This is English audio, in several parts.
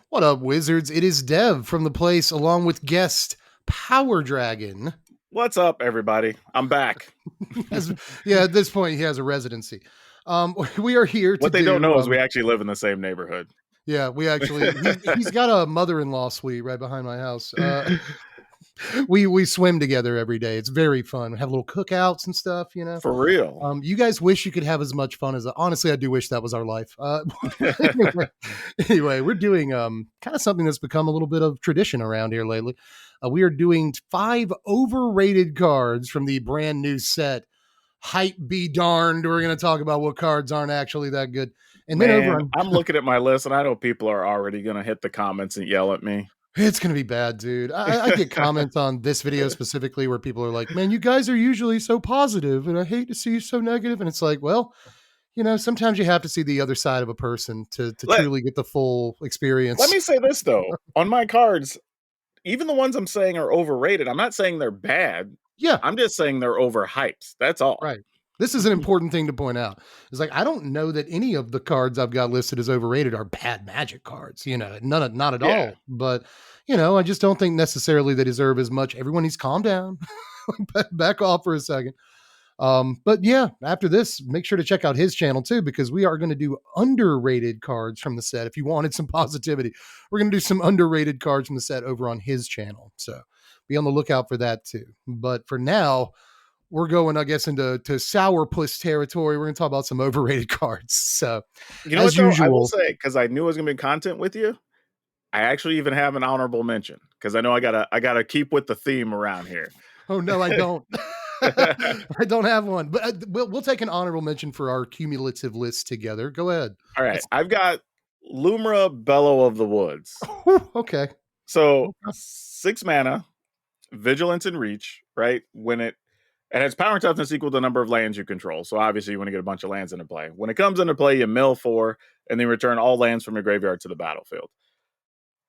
What up, wizards? It is Dev from the place, along with guest PowrDragn. What's up, everybody? I'm back. Yeah, at this point, he has a residency. We are here to What they don't do. know is we actually live in the same neighborhood. Yeah, we actually. He's got a mother-in-law suite right behind my house. We swim together every day. It's very fun. We have little cookouts and stuff. For real. You guys wish you could have as much fun as honestly, I do wish that was our life. Anyway, anyway, we're doing kind of something that's become a little bit of tradition around here lately. We are doing 5 overrated cards from the brand new set. Hype be darned. We're going to talk about what cards aren't actually that good. And Man, then over on, I'm looking at my list, and I know people are already going to hit the comments and yell at me. it's going to be bad, dude. I get comments on this video specifically where people are like, man, you guys are usually so positive, and I hate to see you so negative. And it's like, well, sometimes you have to see the other side of a person to truly get the full experience. Let me say this, though. On my cards, even the ones I'm saying are overrated, I'm not saying they're bad. Yeah. I'm just saying they're overhyped. That's all. Right. This is an important thing to point out. It's like, I don't know that any of the cards I've got listed as overrated are bad Magic cards, not at all. But, I just don't think necessarily they deserve as much. Everyone needs to calm down, back off for a second. But yeah, after this, make sure to check out his channel too, because we are going to do underrated cards from the set. If you wanted some positivity, we're going to do some underrated cards from the set over on his channel. So be on the lookout for that too. But for now, we're going, I guess, into sourpuss territory. We're going to talk about some overrated cards. So, as usual, I will say, because I knew I was going to be content with you, I actually even have an honorable mention because I know I gotta keep with the theme around here. Oh no, I don't. I don't have one, but we'll take an honorable mention for our cumulative list together. Go ahead. All right, I've got Bloomburrow, Bellow of the Woods. Okay. So 6 mana, Vigilance and Reach, right? When it has power and toughness equal to the number of lands you control. So obviously you want to get a bunch of lands into play. When it comes into play, you mill 4 and then return all lands from your graveyard to the battlefield.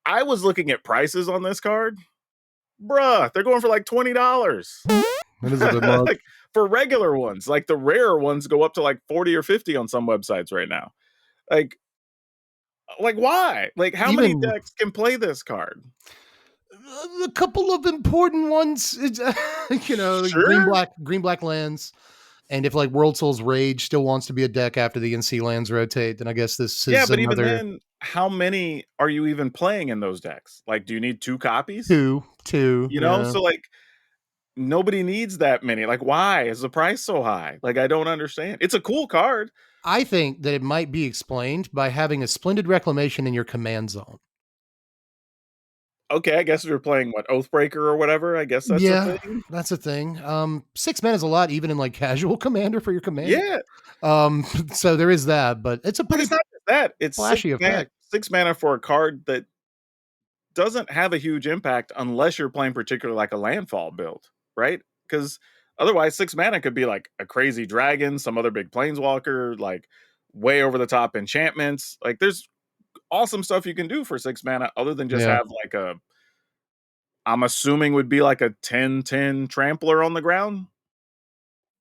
I was looking at prices on this card. Bruh, they're going for like $20. That is a bit much. Like, for regular ones, like the rarer ones go up to like 40 or 50 on some websites right now. Like why? Like, how many decks can play this card? A couple of important ones, Sure. green black lands. And if like World Souls Rage still wants to be a deck after the NC lands rotate, then I guess this is but even then, how many are you even playing in those decks? Like, do you need 2 copies? Two. So like nobody needs that many. Like, why is the price so high? Like, I don't understand. It's a cool card. I think that it might be explained by having a Splendid Reclamation in your command zone. Okay, I guess if you're playing Oathbreaker or whatever, I guess that's a thing. That's a thing. 6 mana is a lot, even in like casual commander for your command. Yeah. So there is that, but it's a pretty it's not just that. It's flashy effect. 6 mana for a card that doesn't have a huge impact unless you're playing particularly like a landfall build, right? Because otherwise 6 mana could be like a crazy dragon, some other big planeswalker, like way over the top enchantments. Like, there's awesome stuff you can do for 6 mana other than just have like I'm assuming would be like a 10/10 trampler on the ground.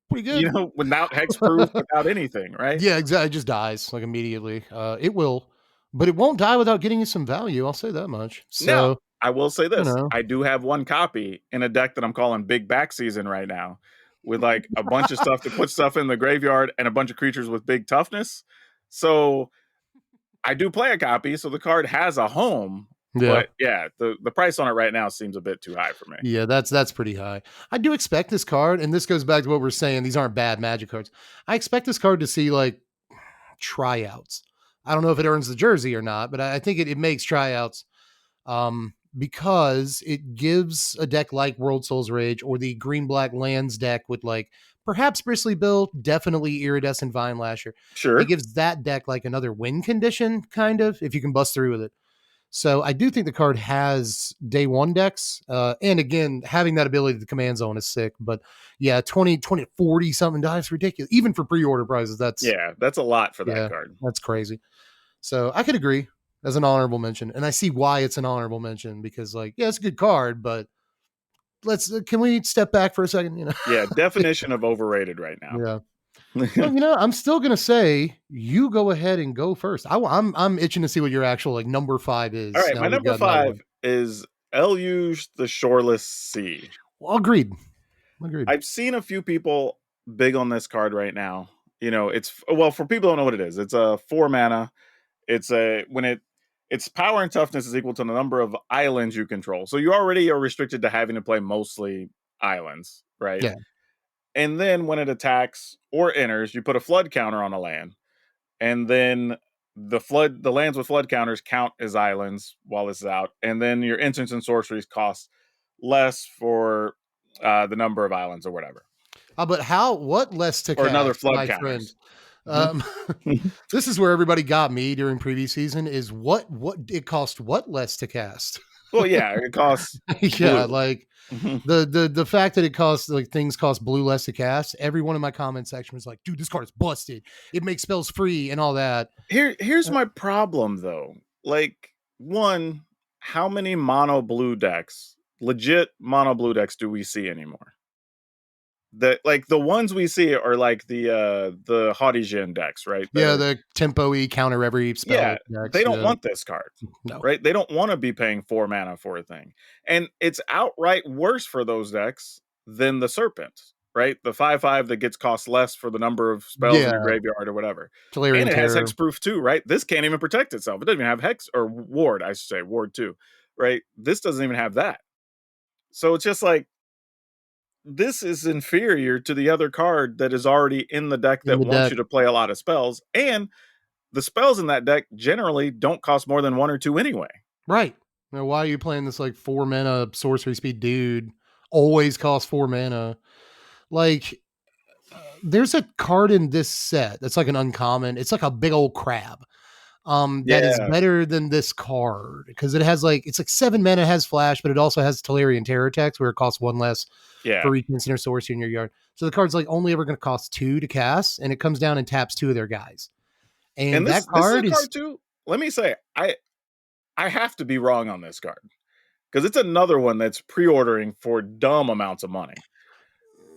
Pretty good. Without hexproof, without anything, right? Yeah, exactly. It just dies like immediately. It will, but it won't die without getting you some value. I'll say that much. So now, I will say this. I do have 1 copy in a deck that I'm calling Big Back Season right now, with like a bunch of stuff to put stuff in the graveyard and a bunch of creatures with big toughness. So I do play a copy, so the card has a home. Yeah. But yeah, the price on it right now seems a bit too high for me. Yeah, that's pretty high. I do expect this card, and this goes back to what we're saying. These aren't bad Magic cards. I expect this card to see like tryouts. I don't know if it earns the jersey or not, but I think it makes tryouts because it gives a deck like World Souls Rage or the green black lands deck with like perhaps Bristly Build, definitely Iridescent Vine Lasher. Sure. It gives that deck like another win condition, kind of, if you can bust through with it. So I do think the card has day 1 decks. And again, having that ability to command zone is sick. But yeah, 20, 40 something dies ridiculous. Even for pre-order prices, that's a lot for that card. That's crazy. So I could agree as an honorable mention. And I see why it's an honorable mention because like, yeah, it's a good card, but can we step back for a second? Yeah, definition of overrated right now. Yeah. Well, I'm still gonna say you go ahead and go first. I'm itching to see what your actual like number 5 All is. right, Now my that we've number gotten that 5 one. is Eluge the Shoreless Sea. Well, agreed. Agreed. I've seen a few people big on this card right now. It's well, for people who don't know what it is. It's a 4 mana. It's a when it its power and toughness is equal to the number of islands you control. So you already are restricted to having to play mostly islands, right? Yeah. And then when it attacks or enters, you put a flood counter on a land, and then the lands with flood counters count as islands while this is out, and then your instants and sorceries cost less for the number of islands or whatever, But what less to or another cast, flood my friend? counters. Mhm. Um, this is where everybody got me during previous season. Is what it cost? What less to cast? Well, yeah, it costs Yeah, blue. like Mhm. the fact that it costs like things cost blue less to cast. Everyone in my comment section was like, "Dude, this card is busted. It makes spells free and all that." Here's my problem though. Like, one, how many mono blue decks, legit mono blue decks, do we see anymore? The ones we see are like the Haughty Jin decks, right? Yeah, the tempo y counter every Yeah, spell they decks. don't Yeah, want this card, no, right? They don't want to be paying 4 mana for a thing. And it's outright worse for those decks than the Serpent, right? The 5/5 that gets cost less for the number of spells in your yeah, graveyard or whatever. And Tolarian it has Terror. hexproof too, right? This can't even protect itself. It doesn't even have hex or ward, I should say, ward too, right? This doesn't even have that. So it's just like this is inferior to the other card that is already in the deck In that the wants deck. you to play a lot of spells. And the spells in that deck generally don't cost more than 1 or 2 anyway. Right. Now, why are you playing this like 4 mana sorcery speed dude? Always costs 4 mana. Like, there's a card in this set that's like an uncommon. It's like a big old crab. That is Yeah, better than this card because it has like it's like 7 mana, has flash, but it also has Tolarian Terror text where it costs 1 less yeah. for each instant or sorcery in your yard. So the card's like only ever going to cost 2 to cast, and it comes down and taps 2 of their guys. And And that this is a card is card too. Let me say, I have to be wrong on this card because it's another one that's pre-ordering for dumb amounts of money.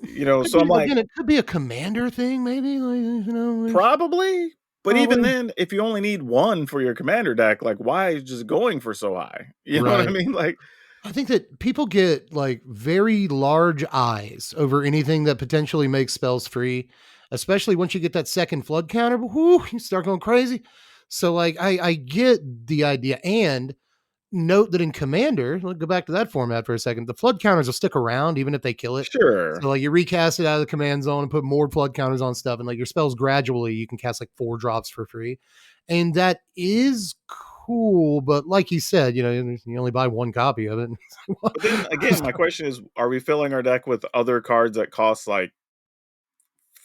could So I'm be like, again. It could be a commander thing, maybe. Like probably. But even probably then, if you only need one for your commander deck, like why just going for so high? You know what I right. mean? Like, I think that people get like very large eyes over anything that potentially makes spells free, especially once you get that second flood counter. Whoo, you start going crazy. So like I get the idea. And note that in Commander, let's go back to that format for a second. The flood counters will stick around even if they kill it. sure. So like you recast it out of the command zone and put more flood counters on stuff, and like your spells gradually you can cast like 4 drops for free, and that is cool. But like you said, you only buy one copy of it. But then again, my question is, are we filling our deck with other cards that cost like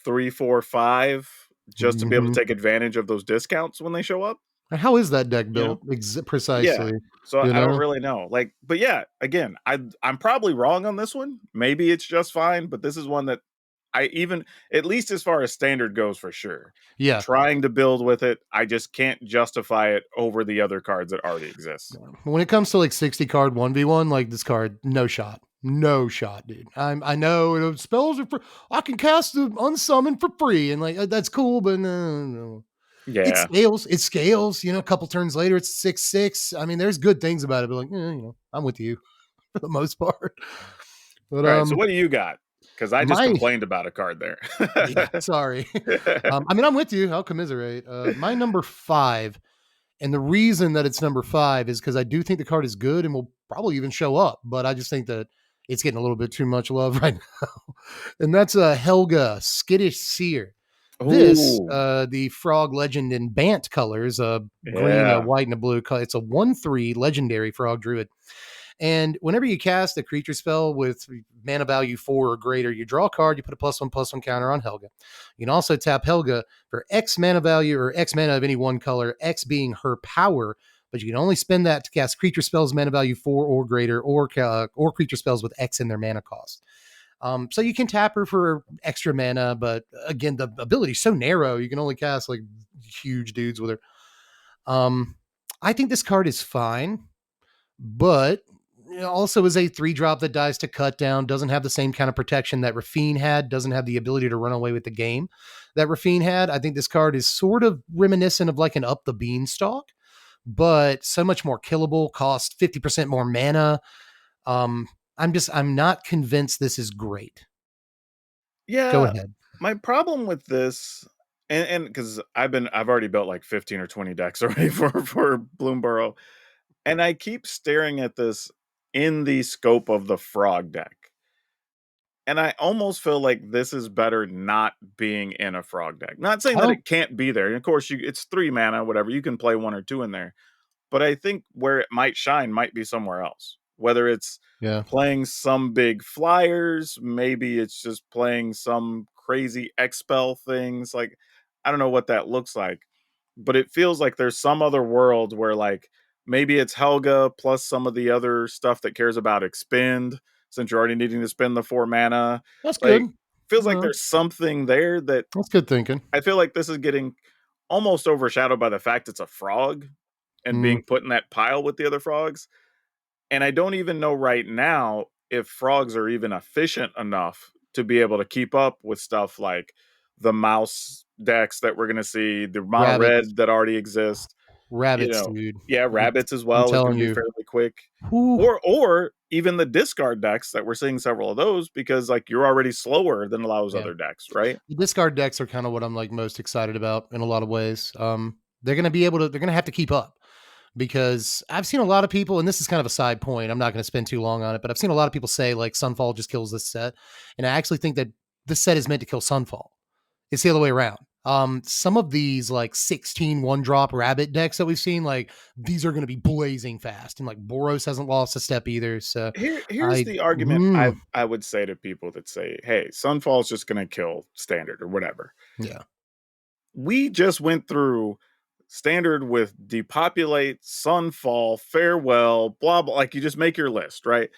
3, 4, 5 just to be able to Mhm. take advantage of those discounts when they show up? How is that deck You know? built Yeah. precisely? So You I don't know, really know. Like, but yeah, again, I'm probably wrong on this one. Maybe it's just fine, but this is one that I even, at least as far as standard goes, for sure. yeah. Trying to build with it, I just can't justify it over the other cards that already exist. When it comes to like 60 card 1v1, like this card, no shot. No shot, dude. I know spells are for I can cast the unsummon for free, and like that's cool, but no. It Yeah. scales. It scales. A couple turns later, it's 6/6. I mean, there's good things about it, but like, I'm with you for the most part. But All right. So what do you got? Because I just my complained about a card there. yeah, sorry. I mean, I'm with you. I'll commiserate. My number 5. And the reason that it's number 5 is because I do think the card is good and will probably even show up, but I just think that it's getting a little bit too much love right now. And that's Helga, Skittish Seer. This, Oh, the frog legend in Bant colors, green, yeah. white, and a blue. It's a 1/3 legendary frog druid. And whenever you cast a creature spell with mana value 4 or greater, you draw a card, you put a +1/+1 counter on Helga. You can also tap Helga for X mana value or X mana of any one color, X being her power, but you can only spend that to cast creature spells mana value 4 or greater, or creature spells with X in their mana cost. So you can tap her for extra mana, but again, the ability is so narrow, you can only cast like huge dudes with her. Um, I think this card is fine, but also is a 3-drop that dies to cut down, doesn't have the same kind of protection that Rafine had, doesn't have the ability to run away with the game that Rafine had. I think this card is sort of reminiscent of like an Up the Beanstalk, but so much more killable, cost 50% more mana. I'm not convinced this is great. Go Yeah, ahead. my problem with this, and because I've already built like 15 or 20 decks already for Bloomburrow, and I keep staring at this in the scope of the frog deck. And I almost feel like this is better not being in a frog deck. Not saying I that don't. it can't be there. And of course, it's 3 mana, whatever. You can play 1 or 2 in there. But I think where it might shine might be somewhere else. Whether it's Yeah, playing some big flyers, maybe it's just playing some crazy expel things. Like, I don't know what that looks like. But it feels like there's some other world where, like, maybe it's Helga plus some of the other stuff that cares about expend, since you're already needing to spend the 4 mana. that's good. Like, feels like No, there's something there that that's good thinking. I feel like this is getting almost overshadowed by the fact it's a frog and Mm, being put in that pile with the other frogs. And I don't even know right now if frogs are even efficient enough to be able to keep up with stuff like the mouse decks that we're going to see, the mono rabbits, red that already exist. You rabbits, know, dude. yeah, rabbits as I'm well is going telling to be you. fairly quick. Whew. Or even the discard decks that we're seeing several of those because like you're already slower than a lot of those Yeah. other decks, right? The discard decks are kind of what I'm like most excited about in a lot of ways. They're going to be able to, they're going to have to keep up because I've seen a lot of people, and this is kind of a side point. I'm not going to spend too long on it, but I've seen a lot of people say like Sunfall just kills this set. And I actually think that this set is meant to kill Sunfall. It's the other way around. Some of these like 16 1-drop rabbit decks that we've seen, like these are going to be blazing fast. And like Boros hasn't lost a step either. So Here's I, the argument mm, I would say to people that say, "Hey, Sunfall's just going to kill standard or whatever." yeah. We just went through standard with depopulate, sunfall, farewell, blah blah. Like you just make your list, right?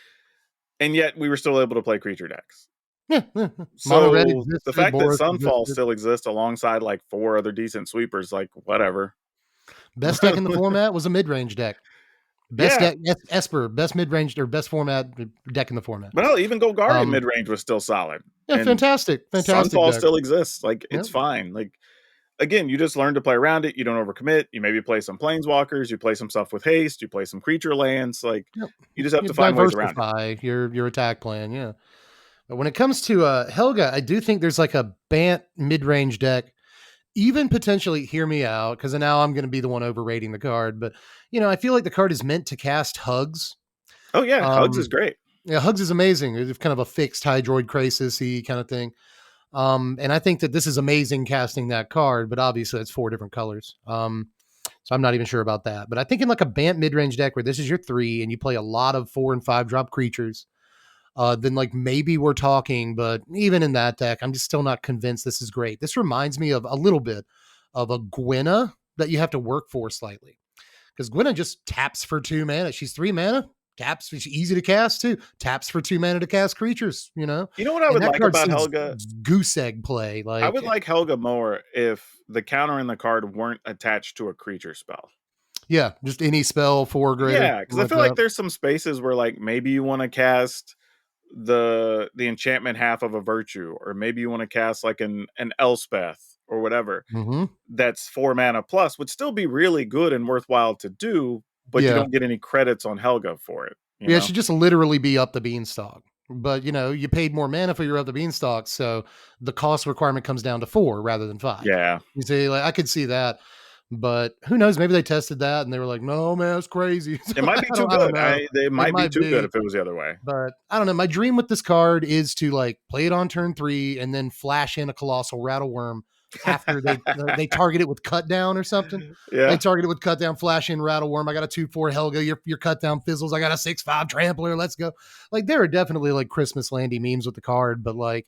And yet we were still able to play creature decks. Yeah. Mono red So the existed, fact that Boros Sunfall existed. still exists alongside like 4 other decent sweepers, like whatever. Best deck in the format was a mid range deck. Best Yeah, deck, Esper, best mid range or best format deck in the format. but hell, even Golgari Um, mid range was still solid, yeah, and fantastic, fantastic Sunfall deck. still exists. Like Yep, it's fine. Like again, you just learn to play around it. You don't overcommit. You maybe play some planeswalkers. You play some stuff with haste. You play some creature lands. Like yep. you just have You to find ways around it. diversify your attack plan. Yeah. But when it comes to Helga, I do think there's like a Bant mid range deck. Even potentially, hear me out, because now I'm going to be the one overrating the card. But I feel like the card is meant to cast Hugs. Oh yeah, Hugs is Um, great. yeah, Hugs is amazing. It's kind of a fixed Hydroid Crisis kind of thing. And I think that this is amazing casting that card, but obviously it's 4 different colors. So I'm not even sure about that. But I think in like a Bant mid-range deck where this is your 3 and you play a lot of 4 and 5-drop creatures, then like maybe we're talking. But even in that deck, I'm just still not convinced this is great. This reminds me of a little bit of a Gwenna that you have to work for slightly. Because Gwenna just taps for 2 mana. She's 3 mana. Taps, she's easy to cast too. Taps for 2 mana to cast creatures. You know what I And would that like card about seems Helga? goose egg play. I Like, would like Helga more if the counter in the card weren't attached to a creature spell. yeah, just any spell 4 or greater. Yeah, because I Like feel like that. there's some spaces where like maybe you want to cast the enchantment half of a virtue, or maybe you want to cast like an Elspeth or whatever. Mm-hmm. That's 4 mana plus would still be really good and worthwhile to do, but you Yeah. don't get any credits on Helga for it, you Yeah, it know? should just literally be up the beanstalk. But you paid more mana for your up the beanstalk, so the cost requirement comes down to 4 rather than 5. Yeah. You see, like I could see that, but who knows? Maybe they tested that and they were like, "No, man, it's crazy." It So might be too I don't good. know. It It might be might too good be, if it was the other way. but I don't know. My dream with this card is to like play it on turn 3 and then flash in a colossal rattle worm after they target it with cut down or something. They Yeah. target it with cut down, flash in rattle worm. I got a 2/4 Helga. Your cut down fizzles. I got a 6/5 trampler. Let's go. Like there are definitely like Christmas landy memes with the card, but like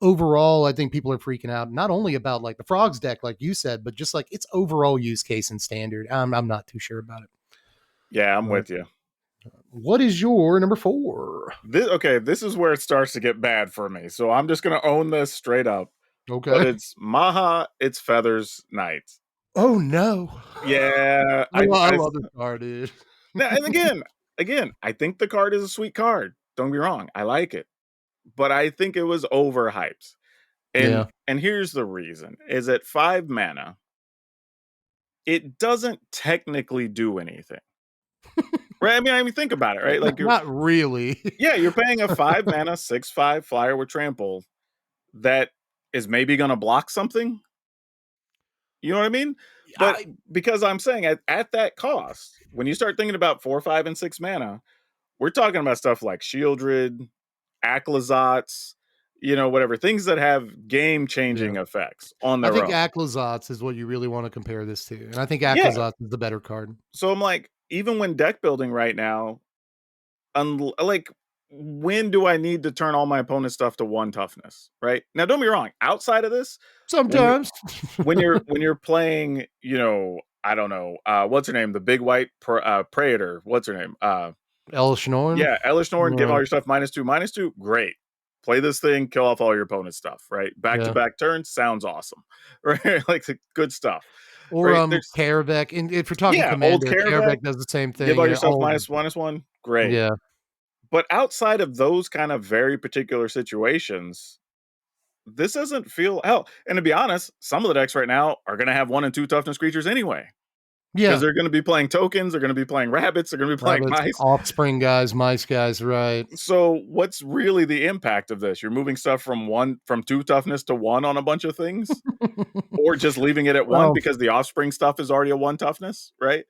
overall, I think people are freaking out not only about like the frogs deck, like you said, but just like its overall use case and standard. I'm not too sure about it. Yeah, I'm But with you. what is your number 4? This is where it starts to get bad for me. So I'm just gonna own this straight up. But Okay. it's Maha, it's Feathers Night. Oh no. Yeah, I love this card, dude. now and again, again, I think the card is a sweet card. Don't get me wrong, I like it, but I think it was overhyped. Yeah. And here's the reason: is at 5 mana, it doesn't technically do anything, right? I mean, think about it, right? Like you're, Not really. yeah, you're paying a 5 mana 6/5 flyer with trample that is maybe going to block something. You know what I mean? But I because I'm saying at that cost, when you start thinking about 4, 5, and 6 mana, we're talking about stuff like Shieldred, Aclazotz, whatever things that have game yeah. changing effects on I their think own. Aclazotz is what you really want to compare this to, and I think Yeah. Aclazotz is the better card. So I'm like, even when deck building right now, like, when do I need to turn all my opponent's stuff to 1 toughness? Right now, don't be wrong. Outside of this, when you're Sometimes. when you're playing, I don't know, what's her name, the big white praetor. What's her name? Elish Norn? Yeah, Elish Norn, get all Yeah. your stuff -2/-2. Great. Play this thing, kill off all your opponent's stuff, right? Back to Yeah. back turns sounds awesome. Right? Like the good stuff. Or, Right? There's Karavek, and if you're talking Yeah, old commander, Karavek, Karavek does the same give thing, all you your know, stuff all -1/-1. Great. yeah, But outside of those kind of very particular situations, this doesn't feel hell. And to be honest, some of the decks right now are gonna have 1 and 2 toughness creatures anyway. Because yeah, they're gonna be playing tokens, they're gonna be playing rabbits, they're gonna be playing rabbits, mice. offspring guys, mice guys, right. So what's really the impact of this? You're moving stuff from 2 toughness to 1 on a bunch of things? Or just leaving it at 1 Well, because the offspring stuff is already a 1 toughness, right?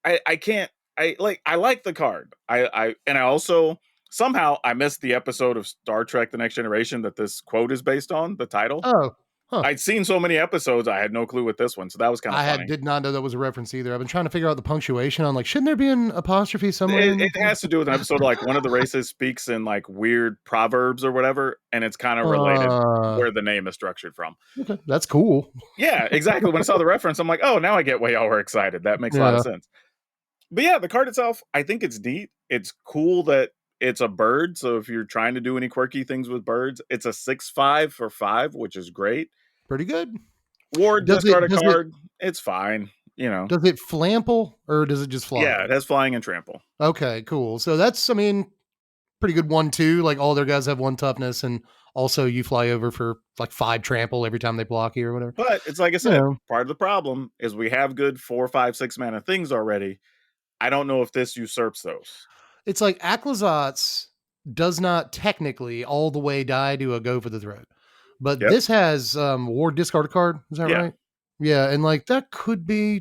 I can't I like the card. I also somehow I missed the episode of Star Trek: The Next Generation that this quote is based on, the title. oh, huh. I'd seen so many episodes, I had no clue with this one, so that was kinda funny. Did not know that was a reference either. I've been trying to figure out the punctuation. I'm like, shouldn't there be an apostrophe somewhere It in it this? has to do with an episode, like, one of the races speaks in, like, weird proverbs or whatever, and it's kinda related Uh, where the name is structured from. okay, that's cool. Yeah, exactly, when I saw the reference, I'm like, "Oh, now I get why y'all were excited, that makes a lot of Yeah, sense." But yeah, the card itself, I think it's neat. It's cool that it's a bird, so if you're trying to do any quirky things with birds, it's a 6/5 for 5, which is great. pretty good. Ward, Does discard it a does it card, it's fine. does it flample or does it just Yeah, fly? it has flying and trample. Okay, cool. So that's, I mean, pretty good 1-2. Like all their guys have 1 toughness, and also you fly over for like 5 trample every time they block you or whatever. But it's like I You said, know, part of the problem is we have good 4, 5, 6 mana things already. I don't know if this usurps those. it's like Aclazotz does not technically all the way die to a go for the throat. But Yep. this has ward discard a card. Is that Yeah. right? Yeah, and like that could be I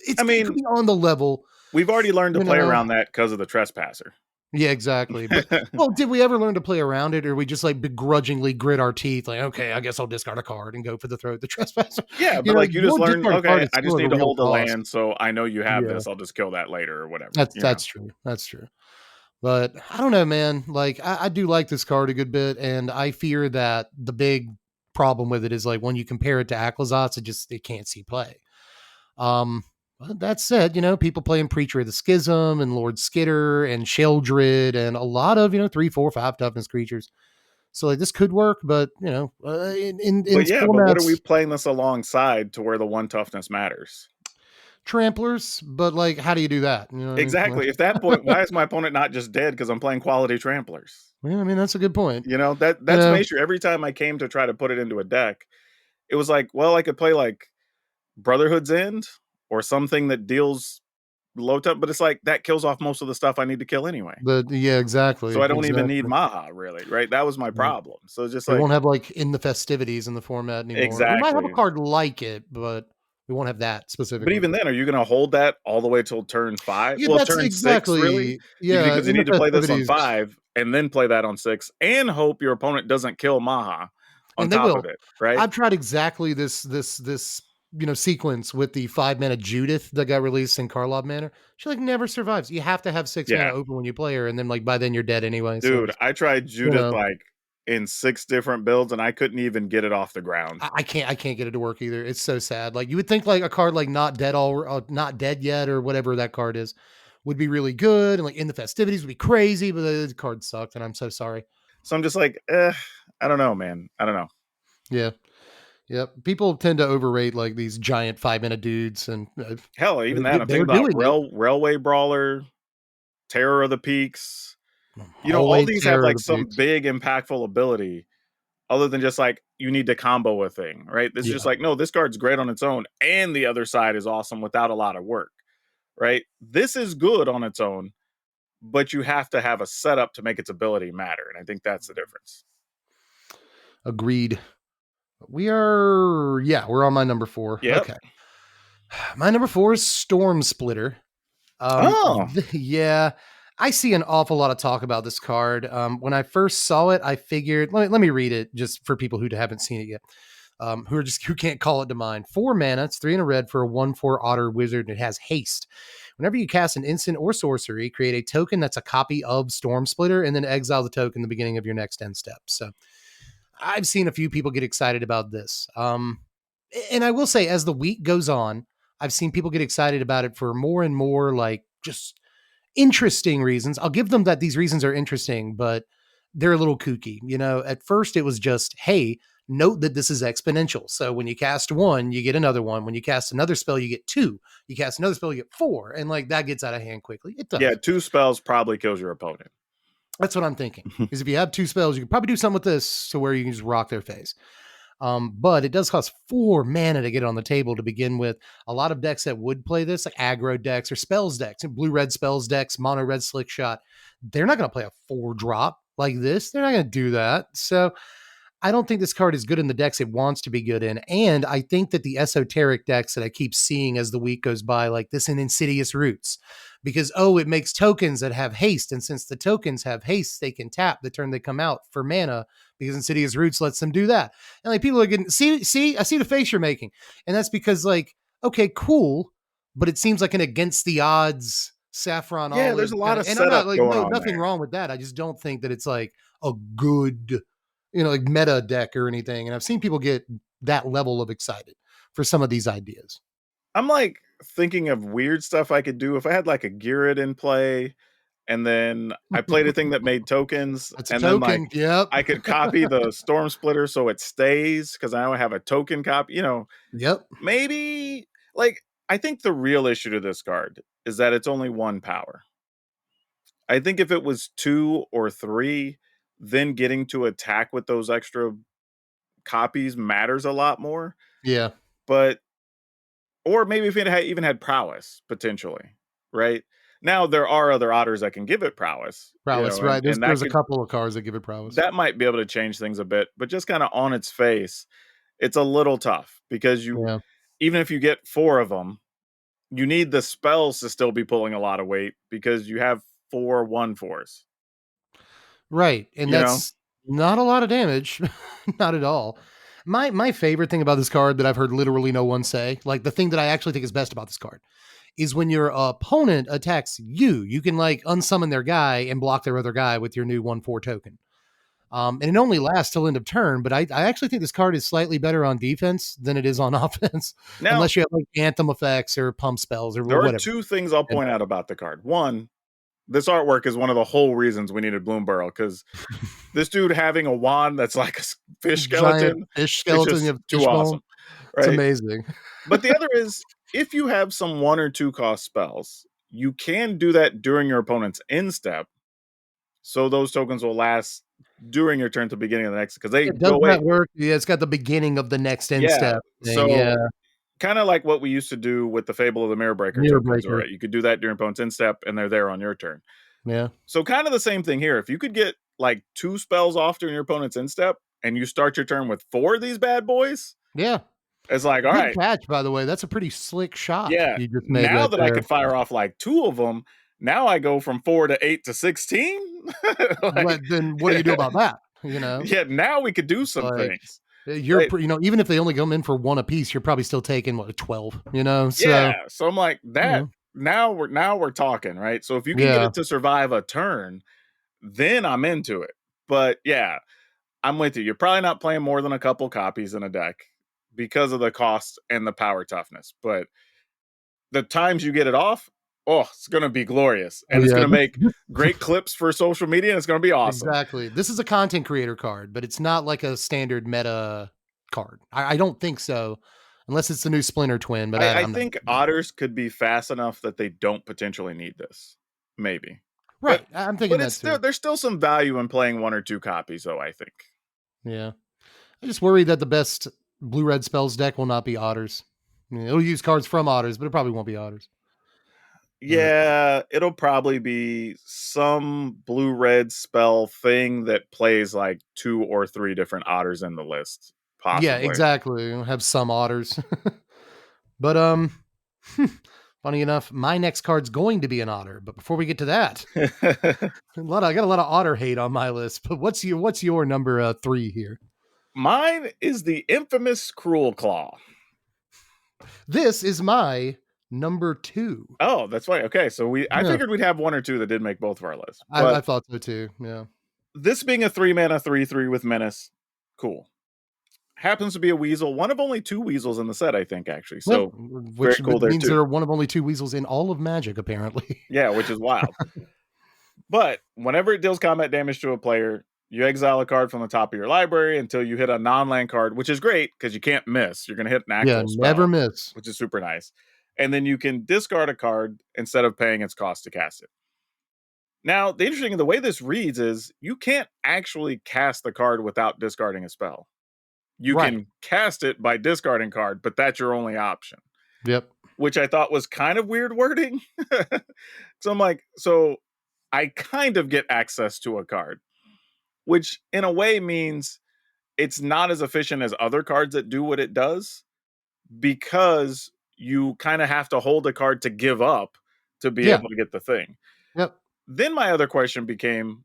it could mean, be on the level, we've already learned to you play know. around that because of the trespasser. Yeah, exactly. But well, did we ever learn to play around it, or we just like begrudgingly grit our teeth, like, okay, I guess I'll discard a card and go for the throat, the trespasser. Yeah, You but, know, like, you just ward learn, discard a card "Okay, is I just still at a need to real hold a cost. land, so I know you have Yeah. this, I'll just kill that later," or whatever, That's true. That's true. But I don't know, man. Like I do like this card a good bit, and I fear that the big problem with it is like when you compare it to Aclazotz, it can't see play. But that said, people playing Preacher of the Schism and Lord Skitter and Sheldred and a lot of 3, 4, 5 toughness creatures. So like this could work, but in But, yeah, but what are we formats, playing this alongside to where the 1 toughness matters? tramplers. But like, how do you do that? You know what I mean? Like, Exactly, if that point, why is my opponent not just dead because 'cause I'm playing quality tramplers? yeah, I mean that's a good point. That's the Yeah, issue. Every time I came to try to put it into a deck, it was like, well, I could play, like, Brotherhood's End or something that deals low tech, but it's like, that kills off most of the stuff I need to kill anyway. but yeah, So exactly, I don't even need exactly. Maha really, right? That was my Yeah. problem. So it's just We like won't have like in the festivities in the format anymore. We might have a exactly. card like it, but we won't have that But specifically. even then, are you gonna hold that all the way till turn 5? Yeah, Well, that's turn 6, really? exactly. Yeah, Because you in the need to play this on festivities, 5 and then play that on 6 and hope your opponent doesn't kill Maha on and they top of will. it, right? I've tried exactly this sequence with the 5 mana Judith that got released in Karlov Manor. She like never survives. You have to have 6 mana Yeah. open when you play her, and then like by then you're dead anyway. So Dude, it's, I tried you Judith, know, like, in 6 different builds, and I couldn't even get it off the ground. I can't get it to work either. It's so sad. Like you would think like a card like not dead yet or whatever that card is would be really good and like in the festivities would be crazy, but the card sucked and I'm so sorry. So I'm just like, I don't know, man. I don't know. Yeah. Yep. People tend to overrate like these giant 5 minute dudes and Hell, even that, I'm they thinking were about doing it. Railway Brawler. Terror of the Peaks. All Hallway these have Terror of like the some Peaks. big impactful ability other than just like you need to combo a thing, right? This is just Yeah, like, no, this card's great on its own, and the other side is awesome without a lot of work, right? This is good on its own, but you have to have a setup to make its ability matter. And I think that's the difference. agreed. We're on my number 4. Yep. Okay. My number 4 is Storm Splitter. Oh, Yeah, I see an awful lot of talk about this card. When I first saw it, I figured, let me read it just for people who haven't seen it yet. Who can't call it to mind. 4 mana, it's 3 and a red for a 1/4 otter wizard. And it has haste. Whenever you cast an instant or sorcery, create a token that's a copy of Storm Splitter and then exile the token in the beginning of your next end step. So I've seen a few people get excited about this. And I will say, as the week goes on, I've seen people get excited about it for more and more like just interesting reasons. I'll give them that these reasons are interesting, but they're a little kooky. At first it was just, hey, note that this is exponential. So when you cast one, you get another one. When you cast another spell, you get two. You cast another spell, you get four. And like that gets out of hand quickly. It yeah. does. 2 spells probably kills your opponent. That's what I'm thinking. Because if you have 2 spells, you could probably do something with this to where you can just rock their face. But it does cost 4 mana to get it on the table to begin with. A lot of decks that would play this, like aggro decks or spells decks, and blue red spells decks, mono red slick shot, they're not going to play a 4-drop like this. They're not going to do that. So I don't think this card is good in the decks it wants to be good in. And I think that the esoteric decks that I keep seeing as the week goes by, like this in Insidious Roots, because, it makes tokens that have haste. And since the tokens have haste, they can tap the turn they come out for mana because Insidious Roots lets them do that. And like people are getting, I see the face you're making. And that's because, like, okay, cool. But it seems like an against the odds saffron Yeah, there's olive a lot kind of, of and I'm not setup like, going no, on nothing there. wrong with that. I just don't think that it's like a good like meta deck or anything. And I've seen people get that level of excited for some of these ideas. I'm like thinking of weird stuff I could do if I had like a Gyrrid in play, and then I played a thing that made tokens, That's a and then like token. Yep. I could copy the Storm Splitter so it stays because I now have a token copy. Yep. Maybe like I think the real issue to this card is that it's only 1 power. I think if it was 2 or 3, then getting to attack with those extra copies matters a lot more. Yeah. But or maybe if it even had prowess potentially, right? Now there are other otters that can give it prowess, Prowess. and Right. There's that a could couple of cards that give it prowess. that might be able to change things a bit, but just kind of on its face, it's a little tough because you Yeah. even if you get 4 of them, you need the spells to still be pulling a lot of weight because you have 4/1/4s, Right. And you know? that's not a lot of damage. Not at all. My favorite thing about this card that I've heard literally no one say, like the thing that I actually think is best about this card, is when your opponent attacks you, you can like unsummon their guy and block their other guy with your new 1/4 token. And it only lasts till end of turn, but I actually think this card is slightly better on defense than it is on offense, Now, unless you have like anthem effects or pump spells or there are whatever. 2 things I'll And point out about the card. One, this artwork is one of the whole reasons we needed Bloomburrow because this dude having a wand that's like a fish giant skeleton fish is skeleton, you just have too fish bone. awesome, It's right? amazing. But the other is if you have some 1 or 2 cost spells, you can do that during your opponent's end step, so those tokens will last during your turn to the beginning of the next because they It does go away. that work? Yeah, it's got the beginning of the next end Yeah, step thing. Yeah. so kinda like what we used to do with the Fable of the Mirror Breaker Mirror tokens, breaker. right? You could do that during opponent's end step, and they're there on your turn. Yeah. So kind of the same thing here. If you could get like 2 spells off during your opponent's end step, and you start your turn with 4 of these bad boys, Yeah. it's like, all Good right, catch, by the way. That's a pretty slick shot yeah. you just made Now right that I there. could fire off like 2 of them, now I go from 4 to 8 to 16. Like, Then what do you do about that? yeah, now we could do It's some like things, you're, right? even if they only come in for one apiece, you're probably still taking what 12. So Yeah. So I'm like you that. know, Now we're talking, right? So if you can get yeah, it to survive a turn, then I'm into it. But yeah, I'm with you. You're probably not playing more than a couple copies in a deck because of the cost and the power toughness. But the times you get it off, oh, it's going to be glorious. oh And it's yeah, going to make great clips for social media and it's going to be awesome. exactly. This is a content creator card, but it's not like a standard meta card. I don't think so, unless it's the new Splinter Twin. But I I'm not think sure about that. otters could be fast enough that they don't potentially need this. Maybe. But Right. I'm thinking it's that still too. there's still some value in playing 1 or 2 copies, though, I think. Yeah. I just worry that the best blue red spells deck will not be otters. I mean, it'll use cards from otters, but it probably won't be otters. But Yeah, it'll probably be some blue-red spell thing that plays, like, 2 or 3 different otters in the list, yeah, possibly. exactly. It'll have some otters. But funny enough, my next card's going to be an otter. But before we get to that, I got a lot of otter hate on my list. But what's your number 3 here? Mine is the infamous Cruel Claw. This is my number 2. Oh, that's right. Okay, so I Yeah, figured we'd have 1 or 2 that did make both of our lists, I but thought so too. Yeah. this being a 3 mana 3/3 with Menace, cool. Happens to be a weasel, one of only 2 weasels in the set, I think, actually, Well, so which very cool there means too. there are one of only 2 weasels in all of Magic, apparently. Yeah, which is wild. But whenever it deals combat damage to a player, you exile a card from the top of your library until you hit a non-land card, which is great because you can't miss. You're going to hit an Yeah, actual never spell, miss. which is super nice. And then you can discard a card instead of paying its cost to cast it. Now, the way this reads is you can't actually cast the card without discarding a spell. You Right. can cast it by discarding card, but that's your only option, Yep. which I thought was kind of weird wording. So I'm like, so I kind of get access to a card, which in a way means it's not as efficient as other cards that do what it does because you kind of have to hold a card to give up to be Yeah. able to get the thing. Yep. Then my other question became,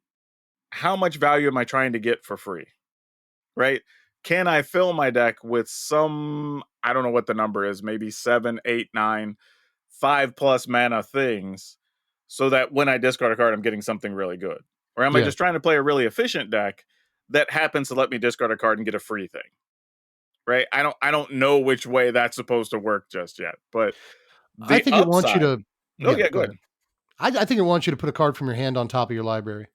how much value am I trying to get for free? Right? Can I fill my deck with some, I don't know what the number is, maybe 7, 8, 9, 5+ mana things so that when I discard a card, I'm getting something really good? Or am I Yeah. just trying to play a really efficient deck that happens to let me discard a card and get a free thing? Right? I don't know which way that's supposed to work just yet. But I the think it wants you upside, to oh yeah, yeah, go go ahead. ahead. I think it wants you to put a card from your hand on top of your library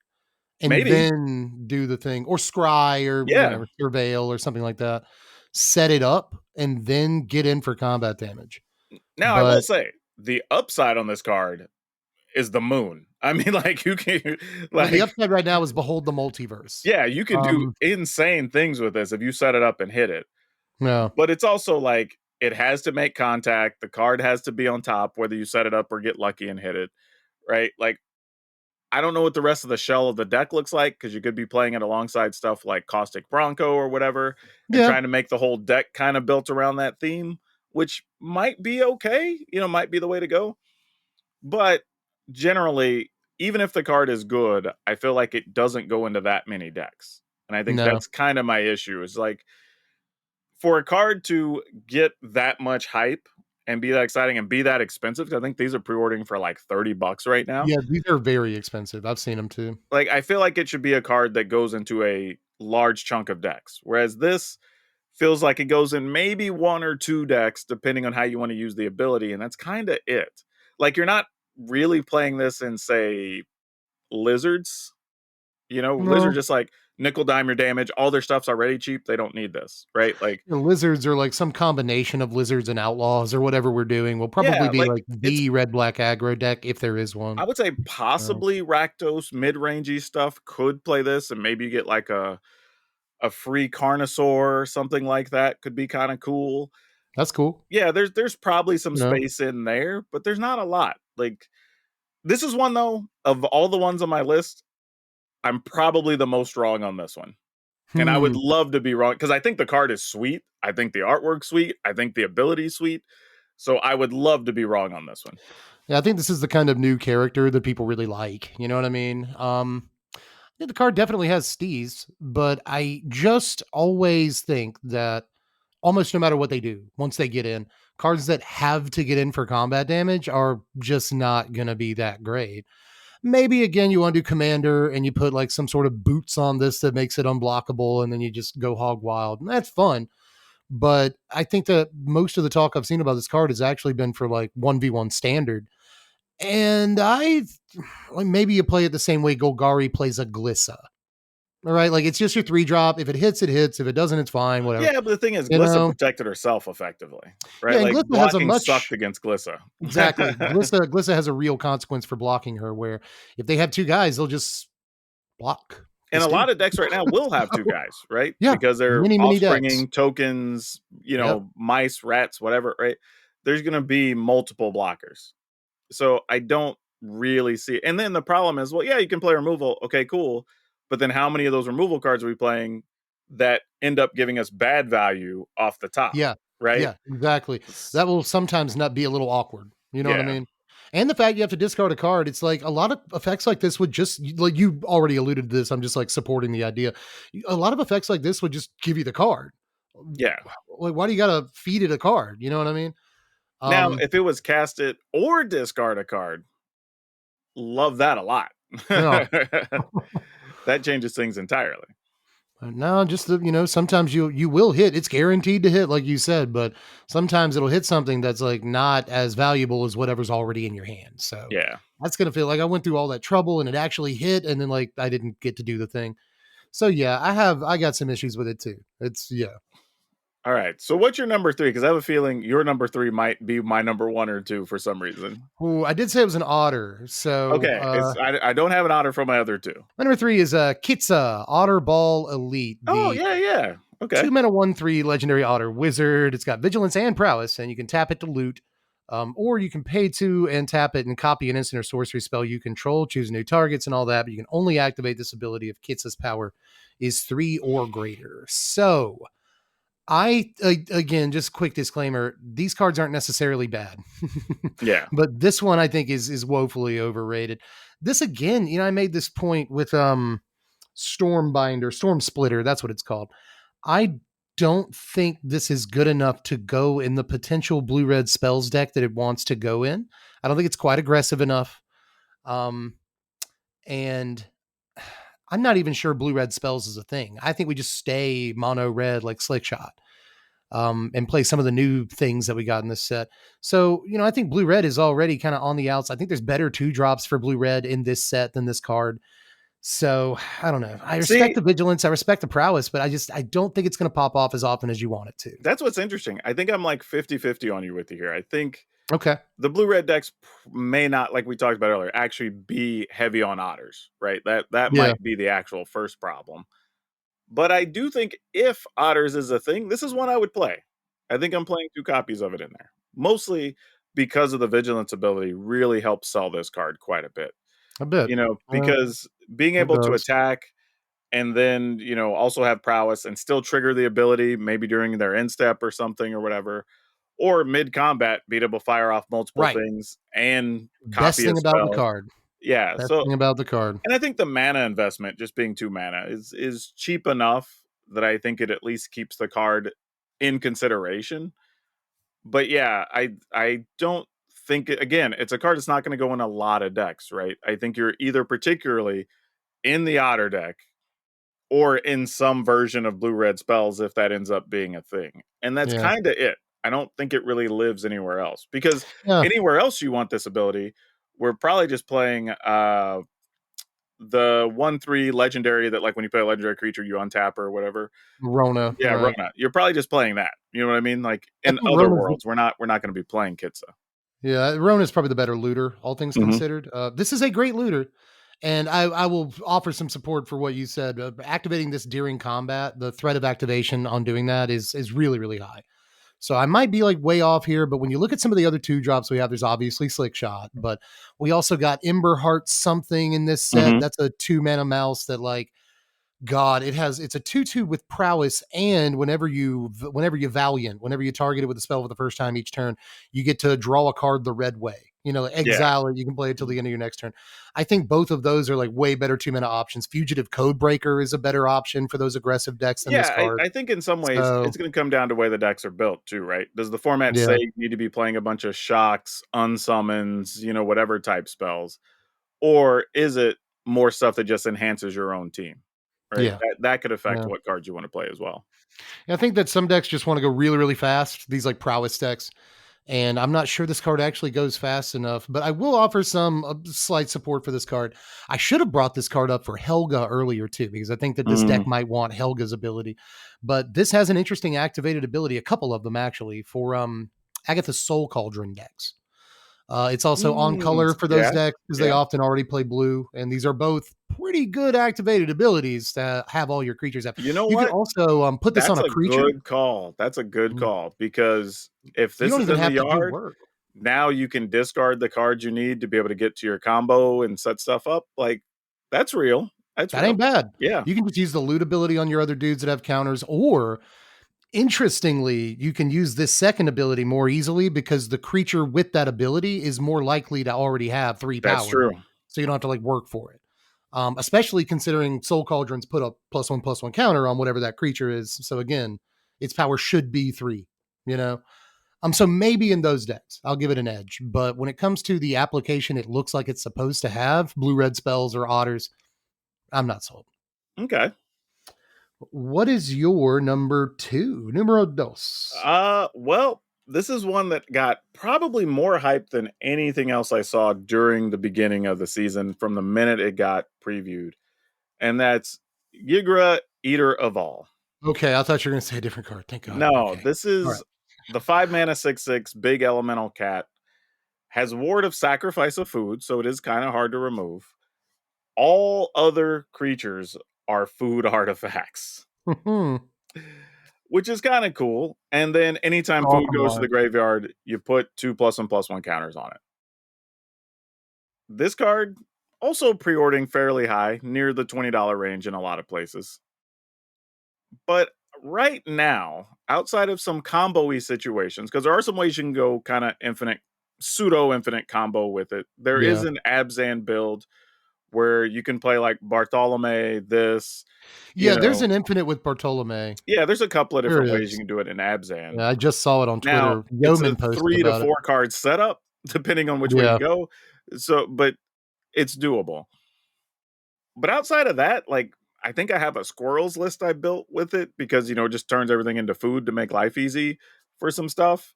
and Maybe. then do the thing or scry or Yeah. whatever, surveil or something like that. Set it up and then get in for combat damage. Now I will But say the upside on this card is the moon. I mean, like you can well, the like upside right now is behold the multiverse. yeah, you can do Um, insane things with this if you set it up and hit it. no. But it's also like it has to make contact. The card has to be on top, whether you set it up or get lucky and hit it. Right. Like, I don't know what the rest of the shell of the deck looks like because you could be playing it alongside stuff like Caustic Bronco or whatever and Yeah. trying to make the whole deck kind of built around that theme, which might be okay, might be the way to go. But generally, even if the card is good, I feel like it doesn't go into that many decks. And I think No. that's kind of my issue is like for a card to get that much hype and be that exciting and be that expensive, 'cause I think these are pre-ordering for like $30 right now. Yeah, these are very expensive. I've seen them too. Like I feel like it should be a card that goes into a large chunk of decks. Whereas this feels like it goes in maybe 1 or 2 decks, depending on how you want to use the ability, and that's kind of it. Like you're not really playing this in, say, lizards. Lizard No. just like nickel dime your damage. All their stuff's already cheap. They don't need this, right? Like, The lizards are like some combination of lizards and outlaws or whatever we're doing. Will probably yeah, be like like it's the red black aggro deck if there is I one. would say So, possibly Rakdos mid-rangey stuff could play this, and maybe you get like a free Carnosaur or something like that could be kind of cool. that's cool. Yeah, there's probably some You know? space in there, but there's not a lot. Like this is one though of all the ones on my list, I'm probably the most wrong on this one. And I would Hmm. love to be wrong because I think the card is sweet. I think the artwork's sweet. I think the ability's sweet. So I would love to be wrong on this one. Yeah, I think this is the kind of new character that people really like. You know what I mean? Yeah, the card definitely has steez, but I just always think that almost no matter what they do, once they get in, cards that have to get in for combat damage are just not going to be that great. Maybe again, you want to do commander and you put like some sort of boots on this that makes it unblockable, and then you just go hog wild. And that's fun. But I think that most of the talk I've seen about this card has actually been for like 1v1 standard. And maybe you play it the same way Golgari plays a Glissa. All right, like it's just your 3-drop. If it hits, it hits. If it doesn't, it's fine. Whatever. Yeah, but the thing is, You Glissa know. protected herself effectively, right? Yeah, and Like Glissa has a blocking sucked much against Glissa. exactly. Glissa has a real consequence for blocking her. Where if they have two guys, they'll just block. And a Just do. lot of decks right now will have two guys, right? Yeah, Because they're mini decks. offspringing tokens, Yep. mice, rats, whatever, right? There's going to be multiple blockers. So I don't really see. And then the problem is, well, yeah, you can play removal. Okay, cool. But then how many of those removal cards are we playing that end up giving us bad value off the top, Yeah. right? Yeah, exactly. That will sometimes not be a little awkward. You know what I Yeah. mean? And the fact you have to discard a card, it's like a lot of effects like this would just like you already alluded to this. I'm just like supporting the idea. A lot of effects like this would just give you the card. Yeah. Like, why do you gotta feed it a card? You know what I mean? Now, Um, if it was cast it or discard a card, love that a lot. yeah. That changes things entirely. No, just sometimes you will hit. It's guaranteed to hit, like you said, but sometimes it'll hit something that's like not as valuable as whatever's already in your hand. So Yeah. that's gonna feel like I went through all that trouble and it actually hit, and then like I didn't get to do the thing. So yeah, I got some issues with it too. It's yeah. All right. So what's your number three? Because I have a feeling your number three might be my number one or two for some reason. Ooh, I did say it was an otter. So Okay. I don't have an otter for my other two. my number three is Kitsa Otter Ball Elite, Oh, the yeah, yeah. Okay. 2 mana 1/3 legendary otter wizard. It's got vigilance and prowess, and you can tap it to loot. Or you can pay to and tap it and copy an instant or sorcery spell you control, choose new targets and all that, but you can only activate this ability if Kitsa's power is 3 or greater. So again, just quick disclaimer, these cards aren't necessarily bad. Yeah. But this one I think is woefully overrated. This again, I made this point with Storm Splitter, that's what it's called. I don't think this is good enough to go in the potential blue red spells deck that it wants to go in. I don't think it's quite aggressive enough. Um, and I'm not even sure blue red spells is a thing. I think we just stay mono red like Slick Shot, and play some of the new things that we got in this set. So, I think blue red is already kind of on the outs. I think there's better 2-drops for blue red in this set than this card. So I don't know. I respect See, the vigilance. I respect the prowess, but I don't think it's going to pop off as often as you want it to. that's what's interesting. I think I'm like 50-50 on you with you here. I think Okay. the blue red decks may not, like we talked about earlier, actually be heavy on otters, right? That Yeah. might be the actual first problem. But I do think if otters is a thing, this is one I would play. I think I'm playing 2 copies of it in there. Mostly because of the vigilance ability really helps sell this card quite a bit. A bit. Yeah, Because being it able to does. attack and then, also have prowess and still trigger the ability maybe during their end step or something or whatever, or mid combat being able to fire off multiple Right. things and Best copy a thing about the spell. card. Yeah, Best so thing about the card. and I think the mana investment, just being 2 mana, is cheap enough that I think it at least keeps the card in consideration. But yeah, I don't think again, it's a card that's not going to go in a lot of decks, right? I think you're either particularly in the otter deck or in some version of blue red spells if that ends up being a thing. And that's Yeah. kind of it. I don't think it really lives anywhere else because Yeah. anywhere else you want this ability, we're probably just playing the 1/3 legendary that like when you play a legendary creature you untap or whatever. Rona. Yeah, Right. Rona. You're probably just playing that. You know what I mean? Like I in think other Rona's worlds, we're not going to be playing Kitsa. yeah, Rona's probably the better looter, all things Mhm. considered. This is a great looter. And I will offer some support for what you said. Activating this during combat, the threat of activation on doing that is really, really high. So I might be like way off here, but when you look at some of the other 2-drops we have, there's obviously Slick Shot, but we also got Ember Heart something in this set. Mhm. That's a 2 mana mouse that like God, it's a 2/2 with prowess, and whenever you valiant, whenever you target it with a spell for the first time each turn, you get to draw a card the red way. Yeah. Exile it. You can play it till the end of your next turn. I think both of those are like way better 2 mana options. Fugitive Codebreaker is a better option for those aggressive decks than this Yeah, I, card. I think in some ways So it's going to come down to the way the decks are built too, right? Does the format say yeah, you need to be playing a bunch of shocks, unsummons, whatever type spells, or is it more stuff that just enhances your own team, right? yeah, That could affect yeah. what cards you want to play as well. I think that some decks just want to go really, really fast. These like prowess decks. And I'm not sure this card actually goes fast enough, but I will offer some slight support for this card. I should have brought this card up for Helga earlier too, because I think that this deck Mm. might want Helga's ability. But this has an interesting activated ability, a couple of them actually, for Agatha's Soul Cauldron decks. It's also on color for those Yeah, decks because they yeah. often already play blue, and these are both pretty good activated abilities to have all your creatures have. You know You can what? also put this on That's a a creature. good call. That's a good Mhm. call because if You this don't is even in the have to do yard, work. now you can discard the cards you need to be able to get to your combo and set stuff up. Like, that's real. That's That real. ain't bad. Yeah, You can just use the loot ability on your other dudes that have counters, or interestingly, you can use this second ability more easily because the creature with that ability is more likely to already have 3 that's power. true. So you don't have to like work for it. Especially considering Soul Cauldrons put a +1/+1 counter on whatever that creature is. So again, its power should be 3, you know? So maybe in those decks, I'll give it an edge. But when it comes to the application it looks like it's supposed to have, blue red spells or otters, I'm not sold. Okay. What is your number 2? Numero dos. Well, this is one that got probably more hype than anything else I saw during the beginning of the season from the minute it got previewed. And that's Yigra, Eater of All. Okay, I thought you were going to say a different card. Thank God. No, Okay. this All right. is the 5 mana 6/6 big elemental cat. Has Ward of Sacrifice of Food, so it is kind of hard to remove. All other creatures are food artifacts, which is kind of cool. And then anytime Oh, food come goes to on. the graveyard, you put 2+1/+1 counters on it. This card also pre-ordering fairly high, near the $20 range in a lot of places. But right now, outside of some combo-y situations, because there are some ways you can go kind of infinite, pseudo infinite combo with it. There is Yeah. an Abzan build where you can play like Bartholomew, this, you Yeah, there's know. an infinite with Bartolome. Yeah, there's a couple of There different ways you is. can do it in Abzan. Yeah, I just saw it on Now, Twitter. it's a Yeoman posted 3 to about it. 4 card setup, depending on which way you Yeah. go. So, but it's doable. But outside of that, like, I think I have a squirrels list I built with it because, it just turns everything into food to make life easy for some stuff.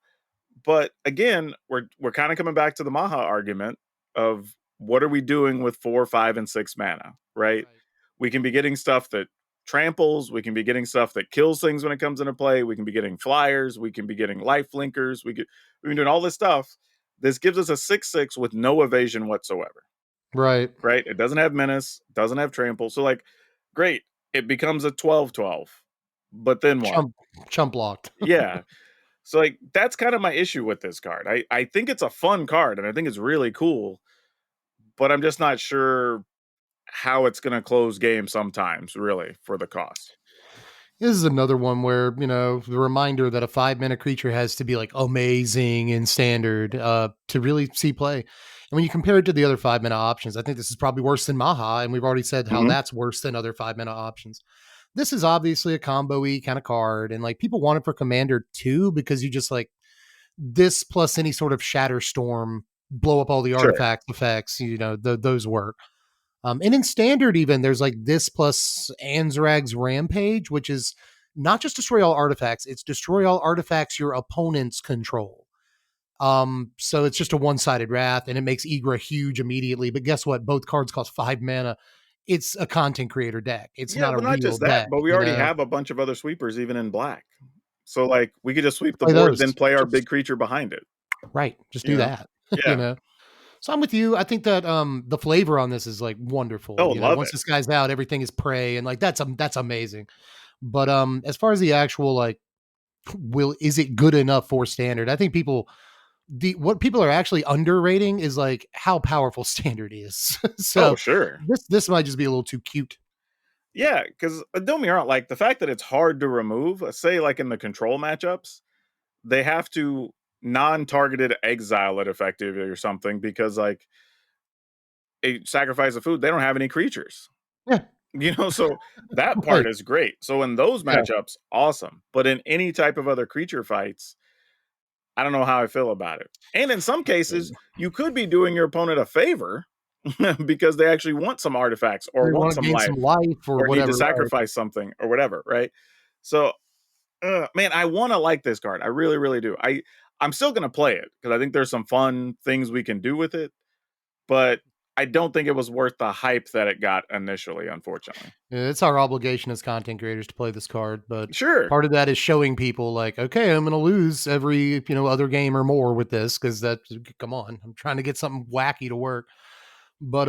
But again, we're kind of coming back to the Maha argument of what are we doing with 4, 5, and 6 mana, right? Right. We can be getting stuff that tramples, we can be getting stuff that kills things when it comes into play, we can be getting flyers, we can be getting life linkers, we've been doing all this stuff. This gives us a 6/6 with no evasion whatsoever, Right. right? It doesn't have menace, doesn't have trample. So like, great, it becomes a 12/12. But then what? Chump chump blocked. Yeah. So like that's kind of my issue with this card. I think it's a fun card and I think it's really cool, but I'm just not sure how it's going to close games sometimes really for the cost. This is another one where, the reminder that a 5 mana creature has to be like amazing in standard to really see play. And when you compare it to the other 5 mana options, I think this is probably worse than Maha. And we've already said how Mhm. that's worse than other 5 mana options. This is obviously a combo y kind of card. And like people want it for Commander too, because you just like this plus any sort of Shatter Storm, blow up all the Sure. artifact effects, those work. And in standard, even there's like this plus Anzrag's Rampage, which is not just destroy all artifacts, it's destroy all artifacts your opponents control. So it's just a one-sided wrath, and it makes Igra huge immediately. But guess what? Both cards cost 5 mana. It's a content creator deck. It's Yeah, not a well, not real just that, deck, but we already have a bunch of other sweepers even in black. So like we could just sweep the Play board, those. then play our Just big creature behind it. right. Just You do know? that. you Yeah. know. So I'm with you. I think that the flavor on this is like wonderful. Oh, love Once it. this guy's out, everything is prey, and like that's amazing. But as far as the actual like, is it good enough for standard? I think what people are actually underrating is like how powerful standard is. Oh, So sure. this might just be a little too cute. Yeah, because don't me wrong, like the fact that it's hard to remove, say like in the control matchups, they have to non-targeted exile it effectively or something because like a sacrifice of food, they don't have any creatures. Yeah, So that part right. is great. So in those Yeah. matchups, awesome. But in any type of other creature fights, I don't know how I feel about it. And in some cases, you could be doing your opponent a favor because they actually want some artifacts or We want want to some gain some life life or or need to whatever. Right. sacrifice something or whatever, right? So, man, I want to like this card. I really, really do. I'm still gonna play it because I think there's some fun things we can do with it, but I don't think it was worth the hype that it got initially, unfortunately. Yeah, it's our obligation as content creators to play this card, but Sure. part of that is showing people like, okay, I'm going to lose every, other game or more with this because come on, I'm trying to get something wacky to work. But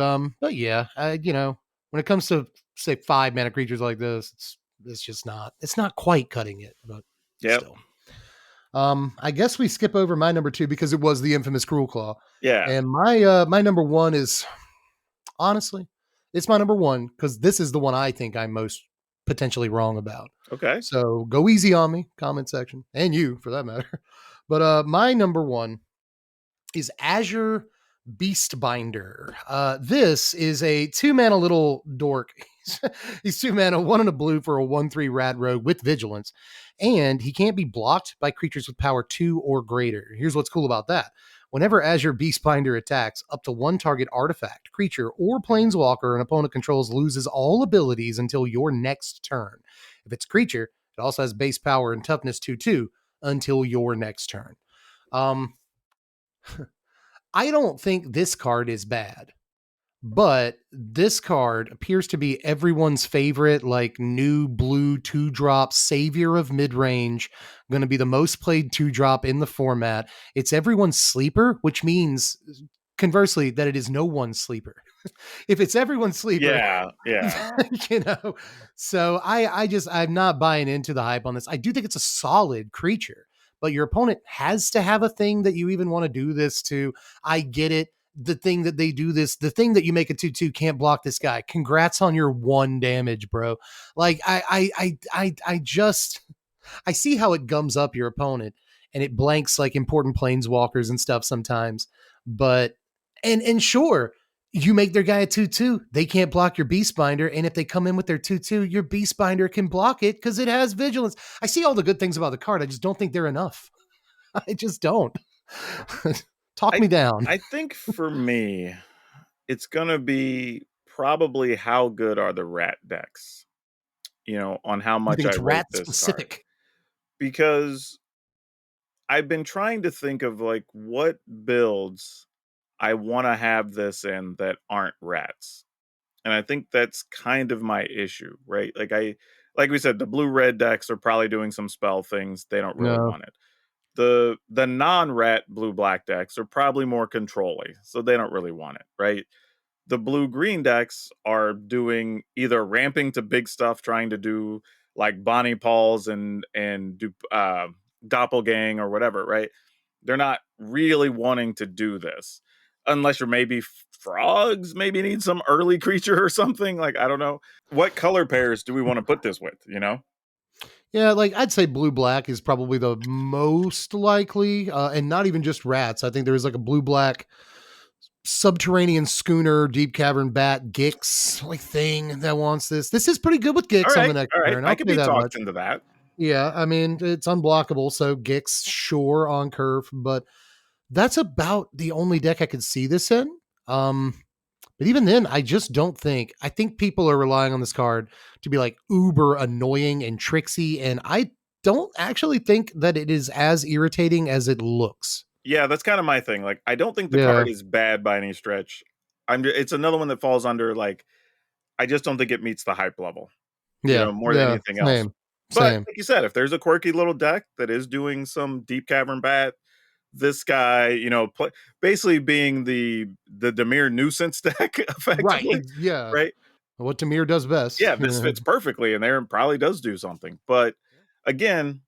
yeah, when it comes to say 5 mana creatures like this, it's just it's not quite cutting it, but Yep. still. I guess we skip over my number 2 because it was the infamous Cruel Claw, Yeah. and my number 1 is honestly, it's my number 1 because this is the one I think I'm most potentially wrong about. Okay. So go easy on me, comment section, and you for that matter. But my number 1 is Azure Beastbinder. This is a 2 mana little dork. He's 2 mana, 1 and a blue for a 1/3 rat rogue with vigilance. And he can't be blocked by creatures with power 2 or greater. Here's what's cool about that. Whenever Azure Beastbinder attacks, up to 1 target artifact, creature, or planeswalker an opponent controls loses all abilities until your next turn. If it's creature, it also has base power and toughness 2/2 until your next turn. Um, I don't think this card is bad, but this card appears to be everyone's favorite, like new blue 2-drop savior of mid range, going to be the most played 2-drop in the format. It's everyone's sleeper, which means conversely that it is no one's sleeper. If it's everyone's sleeper, Yeah. Yeah. you know. So I'm not buying into the hype on this. I do think it's a solid creature, but your opponent has to have a thing that you even want to do this to. I get it. The thing that they do this, the thing that you make a 2/2 can't block this guy. Congrats on your 1 damage, bro. Like I just I see how it gums up your opponent and it blanks like important planeswalkers and stuff sometimes. But and sure, you make their guy a 2/2. They can't block your Beastbinder. And if they come in with their 2/2, your Beastbinder can block it because it has vigilance. I see all the good things about the card. I just don't think they're enough. I just don't. Talk I me down. I think for me, it's gonna be probably how good are the rat decks, on how You much think I it's rate rat this card. specific? Because I've been trying to think of like what builds I want to have this in that aren't rats. And I think that's kind of my issue, right? Like we said, the blue red decks are probably doing some spell things. They don't really No. want it. The non-rat blue black decks are probably more controlly, so they don't really want it, right? The blue green decks are doing either ramping to big stuff, trying to do like Bonnie Pauls and do doppelgang or whatever, right? They're not really wanting to do this unless you're maybe frogs, maybe need some early creature or something. Like, I don't know. What color pairs do we want to put this with? Yeah, like I'd say blue black is probably the most likely, and not even just rats. I think there's like a blue black subterranean schooner, deep cavern bat, Gix like thing that wants this. This is pretty good with Gix on the next All right. turn. I I'll could say be that talked much. into that. Yeah, I mean it's unblockable, so Gix sure on curve, but that's about the only deck I could see this in. Um, but even then, I just don't think. I think people are relying on this card to be like uber annoying and tricksy, and I don't actually think that it is as irritating as it looks. Yeah, that's kind of my thing. Like, I don't think the Yeah, card is bad by any stretch. It's another one that falls under like I just don't think it meets the hype level, yeah, more than yeah. anything else. Same, But same. like you said, if there's a quirky little deck that is doing some deep cavern bat, this guy, basically being the Demir nuisance deck Right. effectively, Yeah. right? What Tamir does best. Yeah, this fits perfectly in there and probably does do something. But again,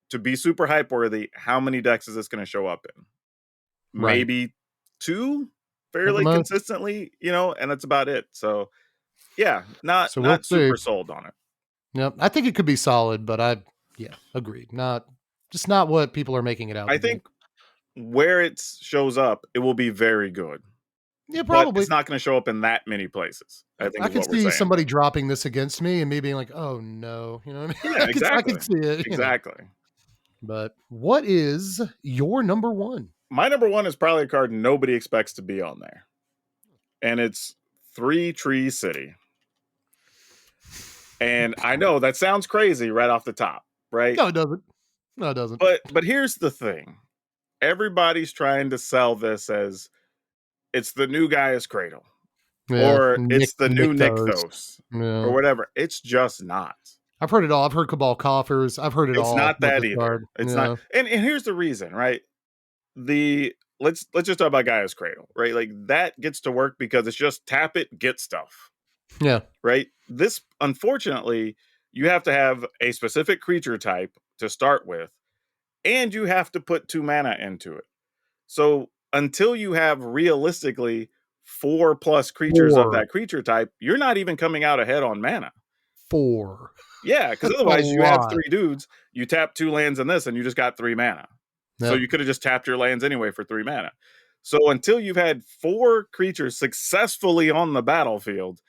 to be super hype worthy, how many decks is this going to show up in? Right. Maybe 2 At the fairly most. consistently, and that's about it. So, yeah, not So we'll not see. super sold on it. Yep. I think it could be solid, but yeah, agreed. Not what people are making it out I to be. think where it shows up, it will be very good, Yeah, but probably. it's not gonna show up in that many places, I think I is could what we're see saying. somebody dropping this against me and me being like, "Oh no," you know what I mean? Yeah, I exactly. could see it. Exactly. But what is your number 1? My number 1 is probably a card nobody expects to be on there, and it's 3 Tree City. And I know that sounds crazy right off the top, right? No, it doesn't. No, it doesn't. But here's the thing. everybody's trying to sell this as it's the new Gaia's Cradle Yeah, or it's the new Nykthos. Nykthos or Yeah. whatever. It's just not. I've heard it all. I've heard Cabal Coffers. I've heard it It's all not with that this either. card. It's not. Yeah. And here's the reason, right? The let's just talk about Gaia's Cradle, right? Like that gets to work because it's just tap it, get stuff, Yeah. right? This unfortunately, you have to have a specific creature type to start with, and you have to put 2 mana into it. So until you have realistically 4 plus creatures of 4. that creature type, you're not even coming out ahead on mana. 4. Yeah, because That's a otherwise you have lot. 3 dudes, you tap 2 lands in this, and you just got 3 mana. So Yep. you could have just tapped your lands anyway for 3 mana. So until you've had 4 creatures successfully on the battlefield,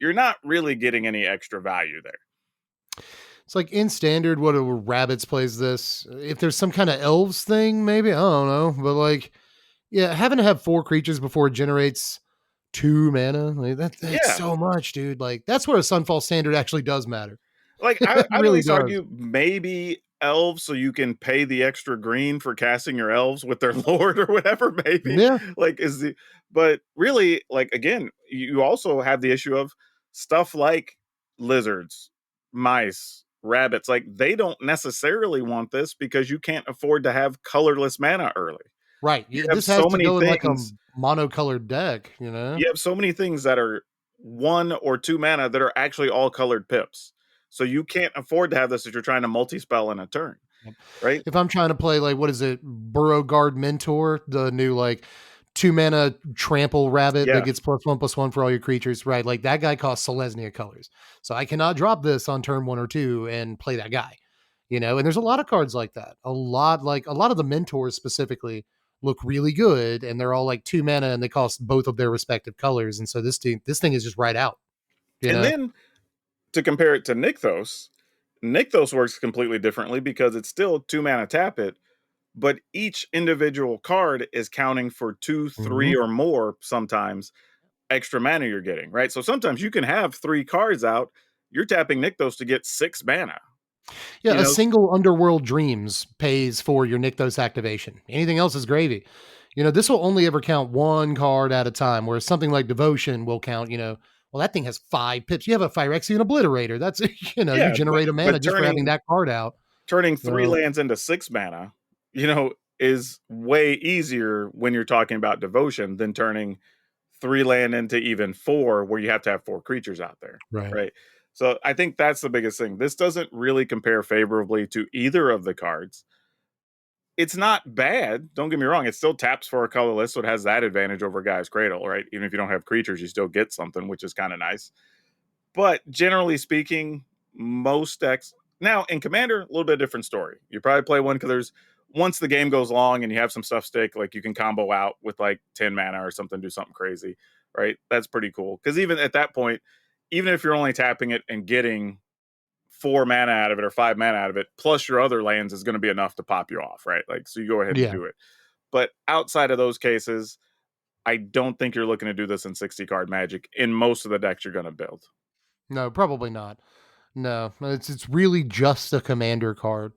you're not really getting any extra value there. It's like in standard, what a rabbits plays this. If there's some kind of elves thing, maybe I don't know, but like, yeah, having to have 4 creatures before it generates 2 mana, like that's Yeah. so much, dude. Like that's where a Sunfall standard actually does matter. Like, It I'd at really least does. argue maybe elves so you can pay the extra green for casting your elves with their lord or whatever, maybe. Yeah, Like, is the but really, like, again, you also have the issue of stuff like lizards, mice, rabbits, like, they don't necessarily want this because you can't afford to have colorless mana early. right. You have This has so to many go in like a things monocolored deck, you know? you have so many things that are 1 or 2 mana that are actually all colored pips. So you can't afford to have this if you're trying to multi-spell in a turn, Yep. right? If I'm trying to play like what is it, Burrow Guard Mentor, the new like 2 mana trample rabbit that Yeah. gets +1/+1 for all your creatures, right? Like that guy costs Selesnya colors. So I cannot drop this on turn 1 or 2 and play that guy. You know, and there's a lot of cards like that. A lot of the mentors specifically look really good and they're all like 2 mana and they cost both of their respective colors. And so this thing is just right out, you And know? then to compare it to Nykthos, Nykthos works completely differently because it's still 2 mana tap it, but each individual card is counting for 2, 3, Mhm. or more sometimes extra mana you're getting, right? So sometimes you can have 3 cards out, you're tapping Nykthos to get 6 mana, Yeah, you a know? single Underworld Dreams pays for your Nykthos activation. Anything else is gravy. You know, this will only ever count 1 card at a time, whereas something like Devotion will count, well, that thing has 5 pips. You have a Phyrexian Obliterator. That's, you Yeah, generate a mana but just for having that card out. turning You 3 know, lands into 6 mana, is way easier when you're talking about devotion than turning 3 land into even 4 where you have to have 4 creatures out there, right. right? So I think that's the biggest thing. This doesn't really compare favorably to either of the cards. It's not bad, don't get me wrong, it still taps for a colorless, so it has that advantage over Guy's Cradle, right? Even if you don't have creatures, you still get something, which is kinda nice. But generally speaking, most decks now in Commander, a little bit different story. You probably play one because there's once the game goes long and you have some stuff stick, like you can combo out with like 10 mana or something, do something crazy, right? That's pretty cool. Because even at that point, even if you're only tapping it and getting 4 mana out of it or 5 mana out of it, plus your other lands is going to be enough to pop you off, right? Like, so you go ahead and Yeah. do it. But outside of those cases, I don't think you're looking to do this in 60 card magic in most of the decks you're going to build. No, probably not. No, it's really just a commander card.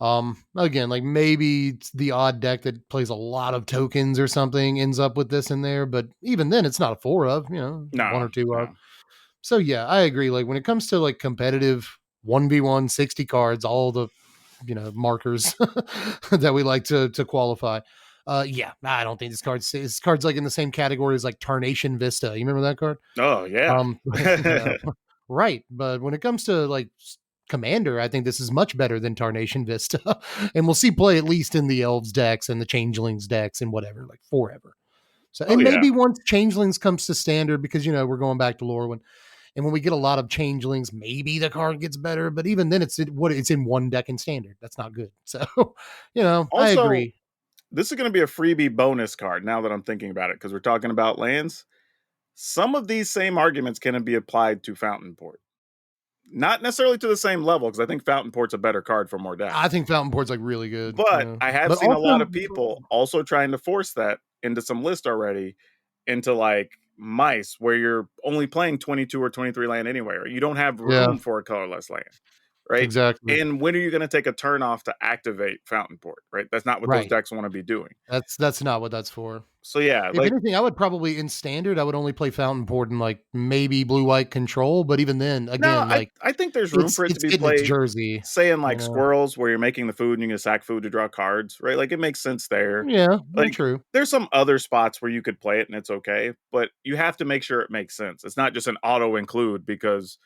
Again, like maybe it's the odd deck that plays a lot of tokens or something ends up with this in there, but even then it's not a 4 of, one No, or 2 of. no. So yeah, I agree. Like when it comes to like competitive 1v1 60 cards, all the markers that we like to qualify. Yeah, I don't think this card's like in the same category as like Tarnation Vista. You remember that card? Oh, yeah. Right. But when it comes to like Commander, I think this is much better than Tarnation Vista. And we'll see play at least in the Elves decks and the Changelings decks and whatever, like forever. So, Oh, and yeah. maybe once Changelings comes to standard, because we're going back to Lorwyn, and when we get a lot of Changelings, maybe the card gets better. But even then, it's in one deck in standard. That's not good. So, I Also, agree. this is gonna be a freebie bonus card now that I'm thinking about it, because 'cause we're talking about lands. Some of these same arguments can be applied to Fountain Port. Not necessarily to the same level, because I think Fountain Port's a better card for more I decks. think Fountain Port's like really good. But Yeah, I have but seen a lot also of people also trying to force that into some list already, into, like, mice, where you're only playing 22 or 23 land anyway, or you don't have yeah. room for a colorless land. right? Exactly. And when are you going to take a turn off to activate Fountain Port, right? That's not what those Right. decks want to be doing. That's not what that's for. So yeah, If like anything, I would probably in standard, I would only play Fountain Port and like maybe blue white control, but even then, no, again, I like I think there's room for it to it's be getting its played, jersey, say in you like know. squirrels where you're making the food and you can sack food to draw cards, right? Like it makes sense there. Yeah, Like true. there's some other spots where you could play it and it's okay, but you have to make sure it makes sense. It's not just an auto include because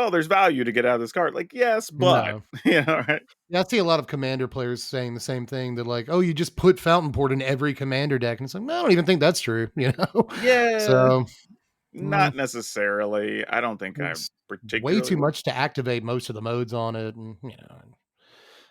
oh, there's value to get out of this card. Like yes, but No. yeah, right. Yeah, I see a lot of commander players saying the same thing. They're like, "Oh, you just put Fountain Port in every commander deck," and it's like, no, I don't even think that's true. You know, Yeah, so mm, not necessarily. I don't think I it's way particularly too would. much to activate most of the modes on it, and I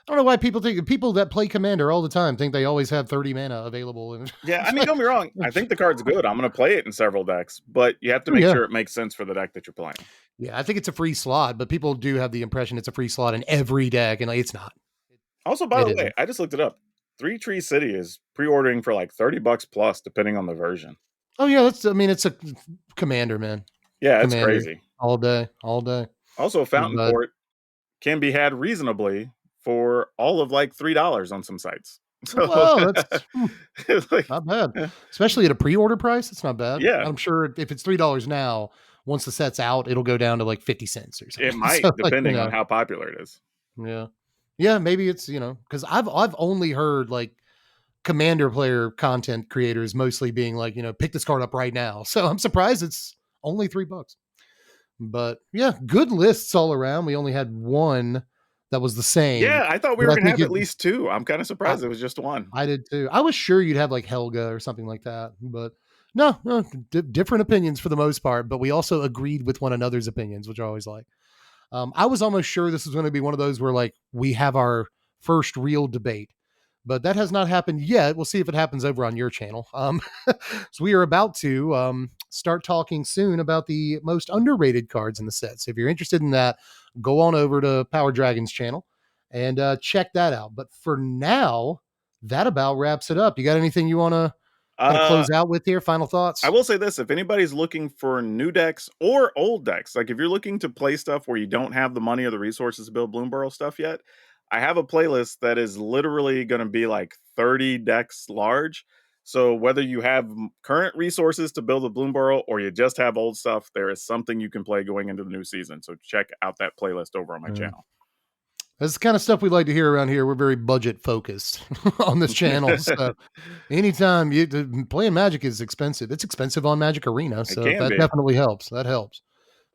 don't know why people that play commander all the time think they always have 30 mana available, and Yeah, I it's mean, like, don't be wrong. I think the card's good. I'm going to play it in several decks, but you have to oh make yeah, sure it makes sense for the deck that you're playing. yeah, I think it's a free slot, but people do have the impression it's a free slot in every deck, and like, it's not. Also, by It the way, isn't. I just looked it up. Three Tree City is pre-ordering for like $30 plus, depending on the version. Oh yeah, that's. I mean, it's a commander, man. Yeah, it's Commander crazy. all day, all day. Also, Fountain But Port can be had reasonably for all of like $3 on some sites. So whoa, that's it's like, not bad, eh, especially at a pre-order price. It's not bad. yeah, I'm sure if it's $3 now, once the set's out, it'll go down to like 50 cents or it something. So might, like, depending on how popular it is. yeah, yeah, maybe it's because I've only heard like commander player content creators mostly being like pick this card up right now. So I'm surprised it's only $3. But yeah, good lists all around. We only had one that was the same, Yeah, I thought we but were I gonna think have it. at least two. I'm kind of I, surprised it was just one. I did too. I was sure you'd have like Helga or something like that, but no, no, different opinions for the most part. But we also agreed with one another's opinions, which I always like. I was almost sure this was going to be one of those where like we have our first real debate, but that has not happened yet. We'll see if it happens over on your channel. So we are about to start talking soon about the most underrated cards in the set. So if you're interested in that, go on over to PowrDragn's channel and check that out. But for now, that about wraps it up. You got anything you want to kind of Uh, close out with here? Final I thoughts? will say this, if anybody's looking for new decks or old decks, like if you're looking to play stuff where you don't have the money or the resources to build Bloomburrow stuff yet, I have a playlist that is literally going to be like 30 decks large. So whether you have current resources to build a Bloomburrow or you just have old stuff, there is something you can play going into the new season. So check out that playlist over on my Yeah. channel. That's the kind of stuff we like to hear around here. We're very budget focused on this channel. So anytime playing Magic is expensive. It's expensive on Magic Arena. It So can that be. definitely helps. That helps.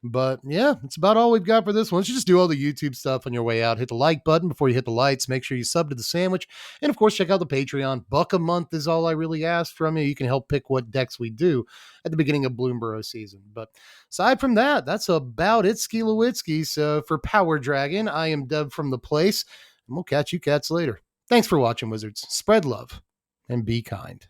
But yeah, it's about all we've got for this one. Let's just do all the YouTube stuff on your way out. Hit the like button before you hit the lights. Make sure you sub to the sandwich. And of course, check out the Patreon. $1 a month is all I really ask from you. You can help pick what decks we do at the beginning of Bloomburrow season. But aside from that, that's about it, Skilowitzki. So for PowrDragn, I am Dub from the place. And we'll catch you cats later. Thanks for watching, Wizards. Spread love and be kind.